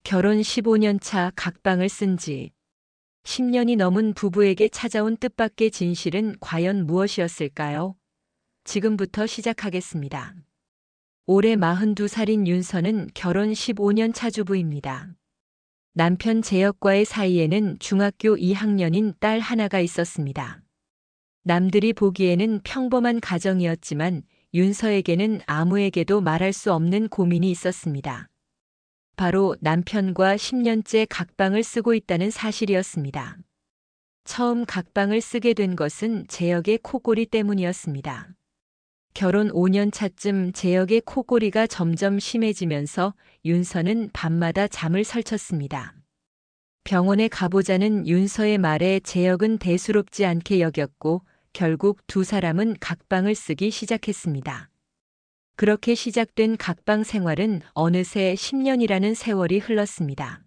결혼 15년 차 각방을 쓴 지 10년이 넘은 부부에게 찾아온 뜻밖의 진실은 과연 무엇이었을까요? 지금부터 시작하겠습니다. 올해 42살인 윤서는 결혼 15년 차 주부입니다. 남편 재혁과의 사이에는 중학교 2학년인 딸 하나가 있었습니다. 남들이 보기에는 평범한 가정이었지만 윤서에게는 아무에게도 말할 수 없는 고민이 있었습니다. 바로 남편과 10년째 각방을 쓰고 있다는 사실이었습니다. 처음 각방을 쓰게 된 것은 재혁의 코골이 때문이었습니다. 결혼 5년 차쯤 재혁의 코골이가 점점 심해지면서 윤서는 밤마다 잠을 설쳤습니다. 병원에 가보자는 윤서의 말에 재혁은 대수롭지 않게 여겼고 결국 두 사람은 각방을 쓰기 시작했습니다. 그렇게 시작된 각방 생활은 어느새 10년이라는 세월이 흘렀습니다.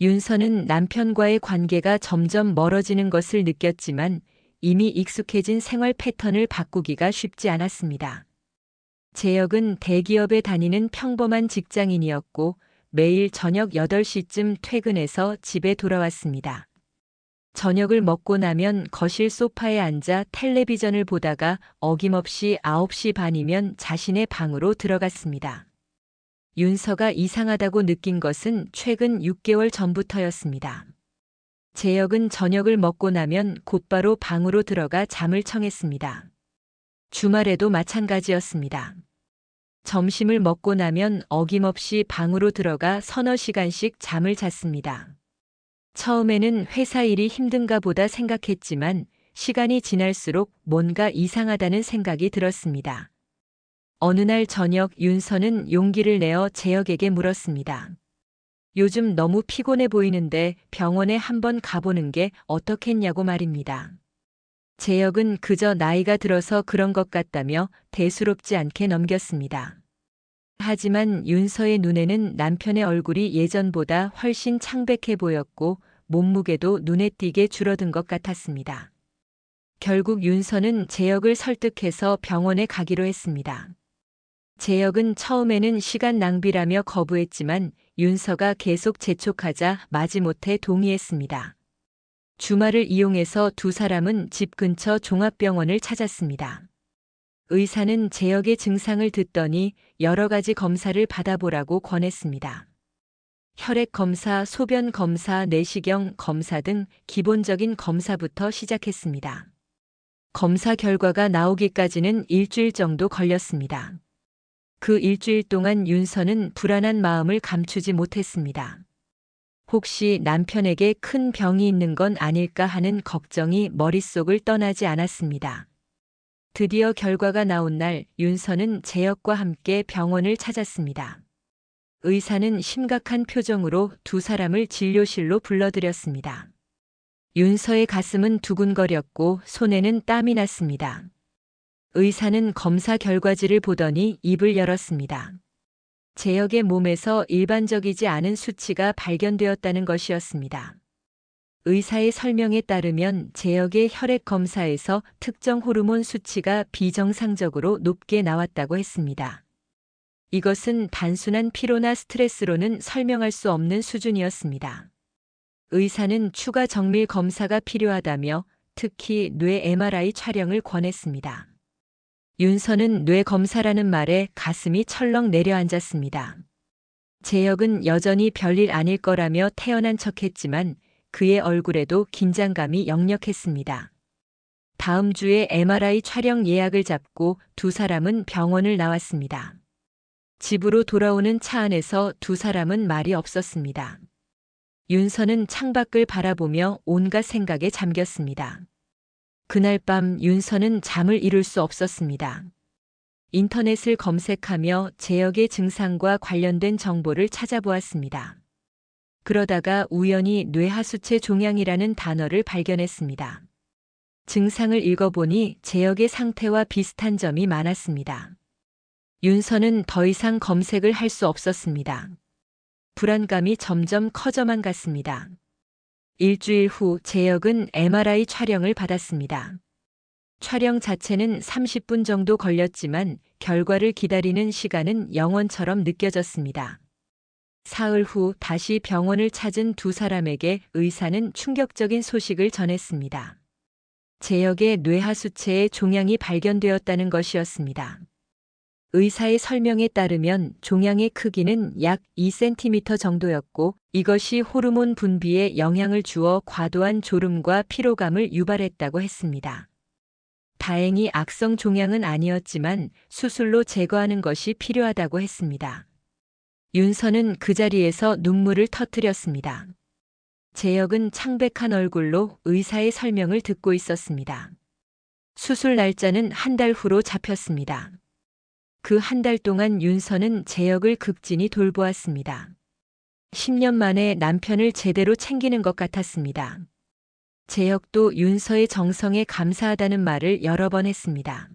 윤서는 남편과의 관계가 점점 멀어지는 것을 느꼈지만 이미 익숙해진 생활 패턴을 바꾸기가 쉽지 않았습니다. 재혁은 대기업에 다니는 평범한 직장인이었고 매일 저녁 8시쯤 퇴근해서 집에 돌아왔습니다. 저녁을 먹고 나면 거실 소파에 앉아 텔레비전을 보다가 어김없이 9시 반이면 자신의 방으로 들어갔습니다. 윤서가 이상하다고 느낀 것은 최근 6개월 전부터였습니다. 재혁은 저녁을 먹고 나면 곧바로 방으로 들어가 잠을 청했습니다. 주말에도 마찬가지였습니다. 점심을 먹고 나면 어김없이 방으로 들어가 서너 시간씩 잠을 잤습니다. 처음에는 회사 일이 힘든가 보다 생각했지만 시간이 지날수록 뭔가 이상하다는 생각이 들었습니다. 어느 날 저녁 윤서는 용기를 내어 재혁에게 물었습니다. 요즘 너무 피곤해 보이는데 병원에 한번 가보는 게 어떻겠냐고 말입니다. 재혁은 그저 나이가 들어서 그런 것 같다며 대수롭지 않게 넘겼습니다. 하지만 윤서의 눈에는 남편의 얼굴이 예전보다 훨씬 창백해 보였고 몸무게도 눈에 띄게 줄어든 것 같았습니다. 결국 윤서는 재혁을 설득해서 병원에 가기로 했습니다. 재혁은 처음에는 시간 낭비라며 거부했지만 윤서가 계속 재촉하자 마지못해 동의했습니다. 주말을 이용해서 두 사람은 집 근처 종합병원을 찾았습니다. 의사는 재혁의 증상을 듣더니 여러 가지 검사를 받아보라고 권했습니다. 혈액 검사, 소변 검사, 내시경 검사 등 기본적인 검사부터 시작했습니다. 검사 결과가 나오기까지는 일주일 정도 걸렸습니다. 그 일주일 동안 윤서는 불안한 마음을 감추지 못했습니다. 혹시 남편에게 큰 병이 있는 건 아닐까 하는 걱정이 머릿속을 떠나지 않았습니다. 드디어 결과가 나온 날 윤서는 재혁과 함께 병원을 찾았습니다. 의사는 심각한 표정으로 두 사람을 진료실로 불러들였습니다. 윤서의 가슴은 두근거렸고 손에는 땀이 났습니다. 의사는 검사 결과지를 보더니 입을 열었습니다. 재혁의 몸에서 일반적이지 않은 수치가 발견되었다는 것이었습니다. 의사의 설명에 따르면 재혁의 혈액 검사에서 특정 호르몬 수치가 비정상적으로 높게 나왔다고 했습니다. 이것은 단순한 피로나 스트레스로는 설명할 수 없는 수준이었습니다. 의사는 추가 정밀 검사가 필요하다며 특히 뇌 MRI 촬영을 권했습니다. 윤서는 뇌 검사라는 말에 가슴이 철렁 내려앉았습니다. 재혁은 여전히 별일 아닐 거라며 태연한 척했지만 그의 얼굴에도 긴장감이 역력했습니다. 다음 주에 MRI 촬영 예약을 잡고 두 사람은 병원을 나왔습니다. 집으로 돌아오는 차 안에서 두 사람은 말이 없었습니다. 윤서는 창밖을 바라보며 온갖 생각에 잠겼습니다. 그날 밤 윤서는 잠을 이룰 수 없었습니다. 인터넷을 검색하며 재혁의 증상과 관련된 정보를 찾아보았습니다. 그러다가 우연히 뇌하수체 종양이라는 단어를 발견했습니다. 증상을 읽어보니 재혁의 상태와 비슷한 점이 많았습니다. 윤서는 더 이상 검색을 할 수 없었습니다. 불안감이 점점 커져만 갔습니다. 일주일 후 재혁은 MRI 촬영을 받았습니다. 촬영 자체는 30분 정도 걸렸지만 결과를 기다리는 시간은 영원처럼 느껴졌습니다. 사흘 후 다시 병원을 찾은 두 사람에게 의사는 충격적인 소식을 전했습니다. 재혁의 뇌하수체에 종양이 발견되었다는 것이었습니다. 의사의 설명에 따르면 종양의 크기는 약 2cm 정도였고 이것이 호르몬 분비에 영향을 주어 과도한 졸음과 피로감을 유발했다고 했습니다. 다행히 악성 종양은 아니었지만 수술로 제거하는 것이 필요하다고 했습니다. 윤서는 그 자리에서 눈물을 터뜨렸습니다. 재혁은 창백한 얼굴로 의사의 설명을 듣고 있었습니다. 수술 날짜는 한 달 후로 잡혔습니다. 그 한 달 동안 윤서는 재혁을 극진히 돌보았습니다. 10년 만에 남편을 제대로 챙기는 것 같았습니다. 재혁도 윤서의 정성에 감사하다는 말을 여러 번 했습니다.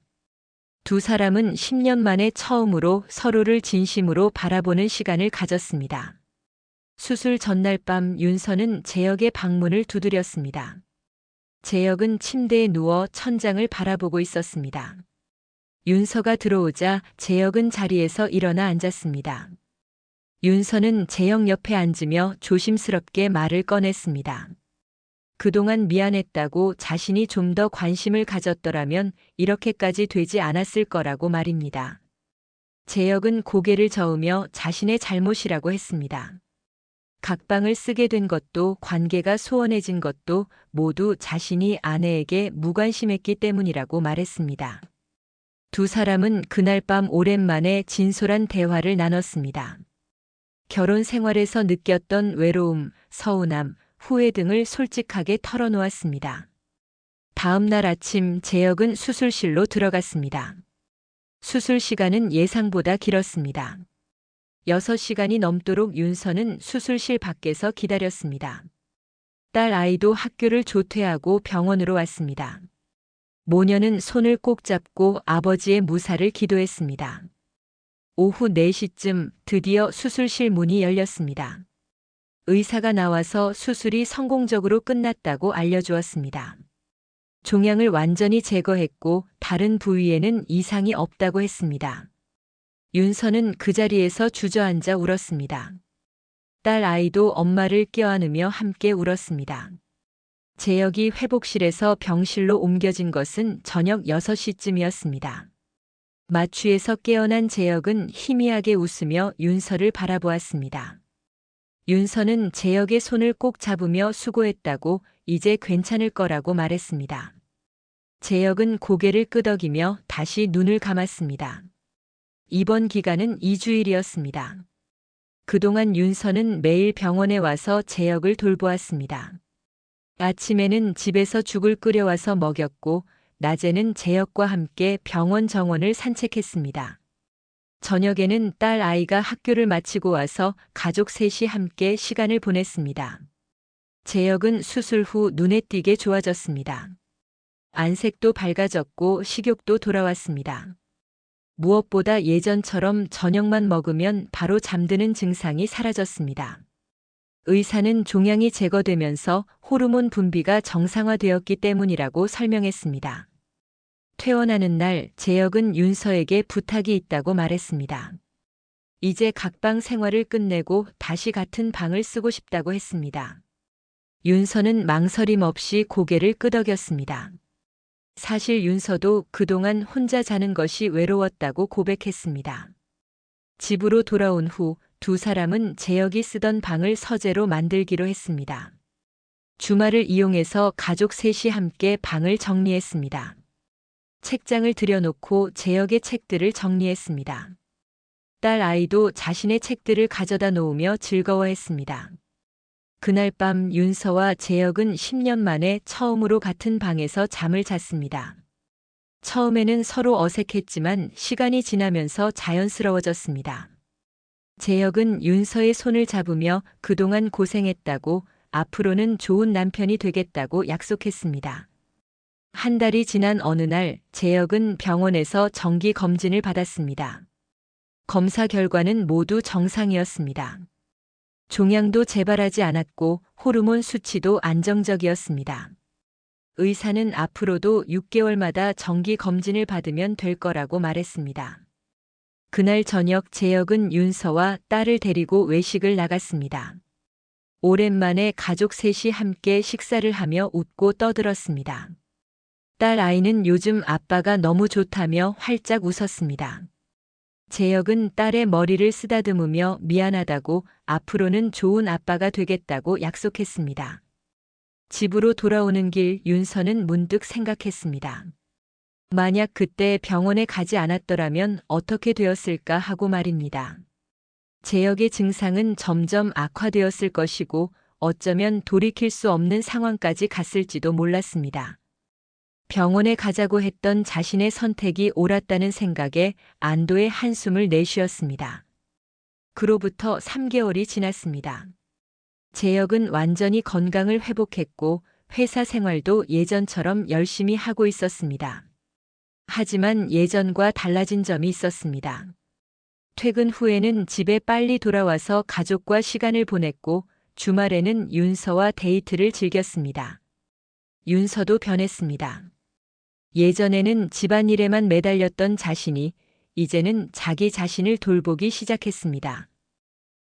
두 사람은 10년 만에 처음으로 서로를 진심으로 바라보는 시간을 가졌습니다. 수술 전날 밤 윤서는 재혁의 방문을 두드렸습니다. 재혁은 침대에 누워 천장을 바라보고 있었습니다. 윤서가 들어오자 재혁은 자리에서 일어나 앉았습니다. 윤서는 재혁 옆에 앉으며 조심스럽게 말을 꺼냈습니다. 그동안 미안했다고 자신이 좀 더 관심을 가졌더라면 이렇게까지 되지 않았을 거라고 말입니다. 재혁은 고개를 저으며 자신의 잘못이라고 했습니다. 각방을 쓰게 된 것도 관계가 소원해진 것도 모두 자신이 아내에게 무관심했기 때문이라고 말했습니다. 두 사람은 그날 밤 오랜만에 진솔한 대화를 나눴습니다. 결혼 생활에서 느꼈던 외로움, 서운함, 후회 등을 솔직하게 털어놓았습니다. 다음 날 아침 재혁은 수술실로 들어갔습니다. 수술 시간은 예상보다 길었습니다. 6시간이 넘도록 윤서는 수술실 밖에서 기다렸습니다. 딸 아이도 학교를 조퇴하고 병원으로 왔습니다. 모녀는 손을 꼭 잡고 아버지의 무사를 기도했습니다. 오후 4시쯤 드디어 수술실 문이 열렸습니다. 의사가 나와서 수술이 성공적으로 끝났다고 알려주었습니다. 종양을 완전히 제거했고 다른 부위에는 이상이 없다고 했습니다. 윤서는 그 자리에서 주저앉아 울었습니다. 딸 아이도 엄마를 껴안으며 함께 울었습니다. 재혁이 회복실에서 병실로 옮겨진 것은 저녁 6시쯤이었습니다. 마취에서 깨어난 재혁은 희미하게 웃으며 윤서를 바라보았습니다. 윤서는 재혁의 손을 꼭 잡으며 수고했다고 이제 괜찮을 거라고 말했습니다. 재혁은 고개를 끄덕이며 다시 눈을 감았습니다. 입원 기간은 2주일이었습니다. 그동안 윤서는 매일 병원에 와서 재혁을 돌보았습니다. 아침에는 집에서 죽을 끓여와서 먹였고 낮에는 재혁과 함께 병원 정원을 산책했습니다. 저녁에는 딸 아이가 학교를 마치고 와서 가족 셋이 함께 시간을 보냈습니다. 재혁은 수술 후 눈에 띄게 좋아졌습니다. 안색도 밝아졌고 식욕도 돌아왔습니다. 무엇보다 예전처럼 저녁만 먹으면 바로 잠드는 증상이 사라졌습니다. 의사는 종양이 제거되면서 호르몬 분비가 정상화되었기 때문이라고 설명했습니다. 퇴원하는 날 재혁은 윤서에게 부탁이 있다고 말했습니다. 이제 각방 생활을 끝내고 다시 같은 방을 쓰고 싶다고 했습니다. 윤서는 망설임 없이 고개를 끄덕였습니다. 사실 윤서도 그동안 혼자 자는 것이 외로웠다고 고백했습니다. 집으로 돌아온 후 두 사람은 재혁이 쓰던 방을 서재로 만들기로 했습니다. 주말을 이용해서 가족 셋이 함께 방을 정리했습니다. 책장을 들여놓고 재혁의 책들을 정리했습니다. 딸 아이도 자신의 책들을 가져다 놓으며 즐거워했습니다. 그날 밤 윤서와 재혁은 10년 만에 처음으로 같은 방에서 잠을 잤습니다. 처음에는 서로 어색했지만 시간이 지나면서 자연스러워졌습니다. 재혁은 윤서의 손을 잡으며 그동안 고생했다고 앞으로는 좋은 남편이 되겠다고 약속했습니다. 한 달이 지난 어느 날 재혁은 병원에서 정기 검진을 받았습니다. 검사 결과는 모두 정상이었습니다. 종양도 재발하지 않았고 호르몬 수치도 안정적이었습니다. 의사는 앞으로도 6개월마다 정기 검진을 받으면 될 거라고 말했습니다. 그날 저녁 재혁은 윤서와 딸을 데리고 외식을 나갔습니다. 오랜만에 가족 셋이 함께 식사를 하며 웃고 떠들었습니다. 딸 아이는 요즘 아빠가 너무 좋다며 활짝 웃었습니다. 재혁은 딸의 머리를 쓰다듬으며 미안하다고 앞으로는 좋은 아빠가 되겠다고 약속했습니다. 집으로 돌아오는 길 윤서는 문득 생각했습니다. 만약 그때 병원에 가지 않았더라면 어떻게 되었을까 하고 말입니다. 재혁의 증상은 점점 악화되었을 것이고 어쩌면 돌이킬 수 없는 상황까지 갔을지도 몰랐습니다. 병원에 가자고 했던 자신의 선택이 옳았다는 생각에 안도의 한숨을 내쉬었습니다. 그로부터 3개월이 지났습니다. 재혁은 완전히 건강을 회복했고 회사 생활도 예전처럼 열심히 하고 있었습니다. 하지만 예전과 달라진 점이 있었습니다. 퇴근 후에는 집에 빨리 돌아와서 가족과 시간을 보냈고 주말에는 윤서와 데이트를 즐겼습니다. 윤서도 변했습니다. 예전에는 집안일에만 매달렸던 자신이 이제는 자기 자신을 돌보기 시작했습니다.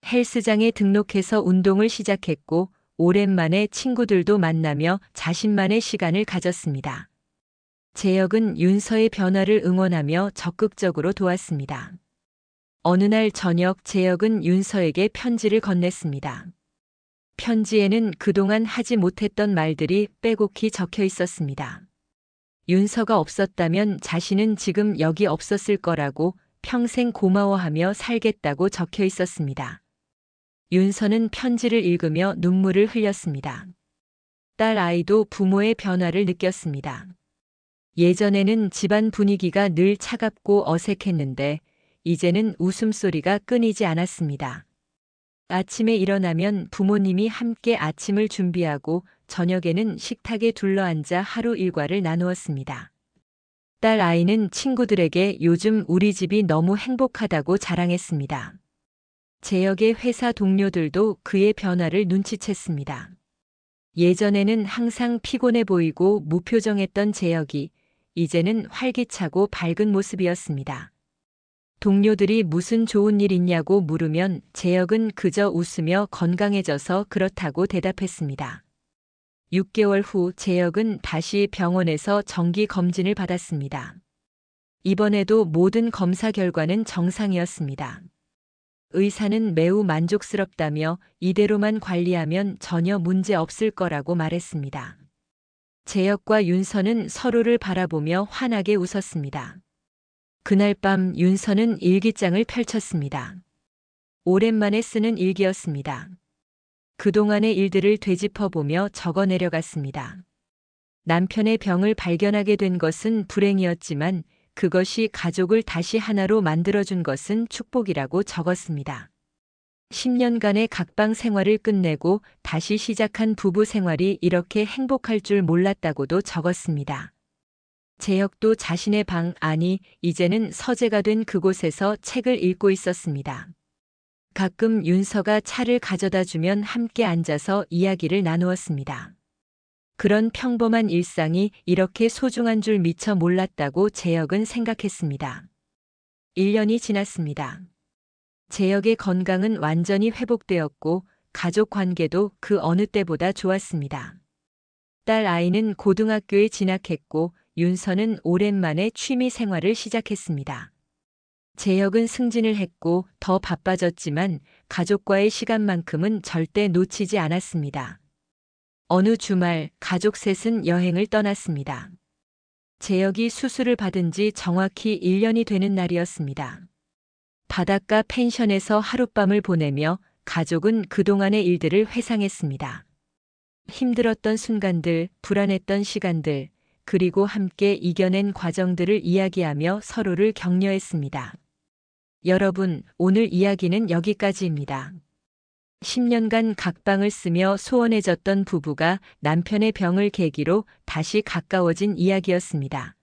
헬스장에 등록해서 운동을 시작했고 오랜만에 친구들도 만나며 자신만의 시간을 가졌습니다. 재혁은 윤서의 변화를 응원하며 적극적으로 도왔습니다. 어느 날 저녁 재혁은 윤서에게 편지를 건넸습니다. 편지에는 그동안 하지 못했던 말들이 빼곡히 적혀 있었습니다. 윤서가 없었다면 자신은 지금 여기 없었을 거라고 평생 고마워하며 살겠다고 적혀 있었습니다. 윤서는 편지를 읽으며 눈물을 흘렸습니다. 딸 아이도 부모의 변화를 느꼈습니다. 예전에는 집안 분위기가 늘 차갑고 어색했는데 이제는 웃음소리가 끊이지 않았습니다. 아침에 일어나면 부모님이 함께 아침을 준비하고 저녁에는 식탁에 둘러앉아 하루 일과를 나누었습니다. 딸 아이는 친구들에게 요즘 우리 집이 너무 행복하다고 자랑했습니다. 재혁의 회사 동료들도 그의 변화를 눈치챘습니다. 예전에는 항상 피곤해 보이고 무표정했던 재혁이 이제는 활기차고 밝은 모습이었습니다. 동료들이 무슨 좋은 일 있냐고 물으면 재혁은 그저 웃으며 건강해져서 그렇다고 대답했습니다. 6개월 후 재혁은 다시 병원에서 정기 검진을 받았습니다. 이번에도 모든 검사 결과는 정상이었습니다. 의사는 매우 만족스럽다며 이대로만 관리하면 전혀 문제 없을 거라고 말했습니다. 재혁과 윤서는 서로를 바라보며 환하게 웃었습니다. 그날 밤 윤서는 일기장을 펼쳤습니다. 오랜만에 쓰는 일기였습니다. 그동안의 일들을 되짚어보며 적어 내려갔습니다. 남편의 병을 발견하게 된 것은 불행이었지만 그것이 가족을 다시 하나로 만들어준 것은 축복이라고 적었습니다. 10년간의 각방 생활을 끝내고 다시 시작한 부부 생활이 이렇게 행복할 줄 몰랐다고도 적었습니다. 재혁도 자신의 방 안이 이제는 서재가 된 그곳에서 책을 읽고 있었습니다. 가끔 윤서가 차를 가져다 주면 함께 앉아서 이야기를 나누었습니다. 그런 평범한 일상이 이렇게 소중한 줄 미처 몰랐다고 재혁은 생각했습니다. 1년이 지났습니다. 재혁의 건강은 완전히 회복되었고 가족 관계도 그 어느 때보다 좋았습니다. 딸 아이는 고등학교에 진학했고 윤서는 오랜만에 취미 생활을 시작했습니다. 재혁은 승진을 했고 더 바빠졌지만 가족과의 시간만큼은 절대 놓치지 않았습니다. 어느 주말 가족 셋은 여행을 떠났습니다. 재혁이 수술을 받은 지 정확히 1년이 되는 날이었습니다. 바닷가 펜션에서 하룻밤을 보내며 가족은 그동안의 일들을 회상했습니다. 힘들었던 순간들, 불안했던 시간들, 그리고 함께 이겨낸 과정들을 이야기하며 서로를 격려했습니다. 여러분, 오늘 이야기는 여기까지입니다. 10년간 각방을 쓰며 소원해졌던 부부가 남편의 병을 계기로 다시 가까워진 이야기였습니다.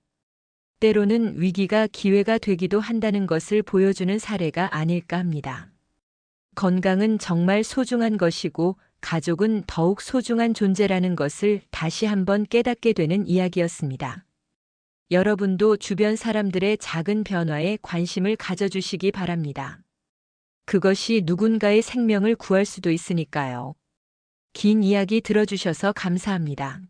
때로는 위기가 기회가 되기도 한다는 것을 보여주는 사례가 아닐까 합니다. 건강은 정말 소중한 것이고 가족은 더욱 소중한 존재라는 것을 다시 한번 깨닫게 되는 이야기였습니다. 여러분도 주변 사람들의 작은 변화에 관심을 가져주시기 바랍니다. 그것이 누군가의 생명을 구할 수도 있으니까요. 긴 이야기 들어주셔서 감사합니다.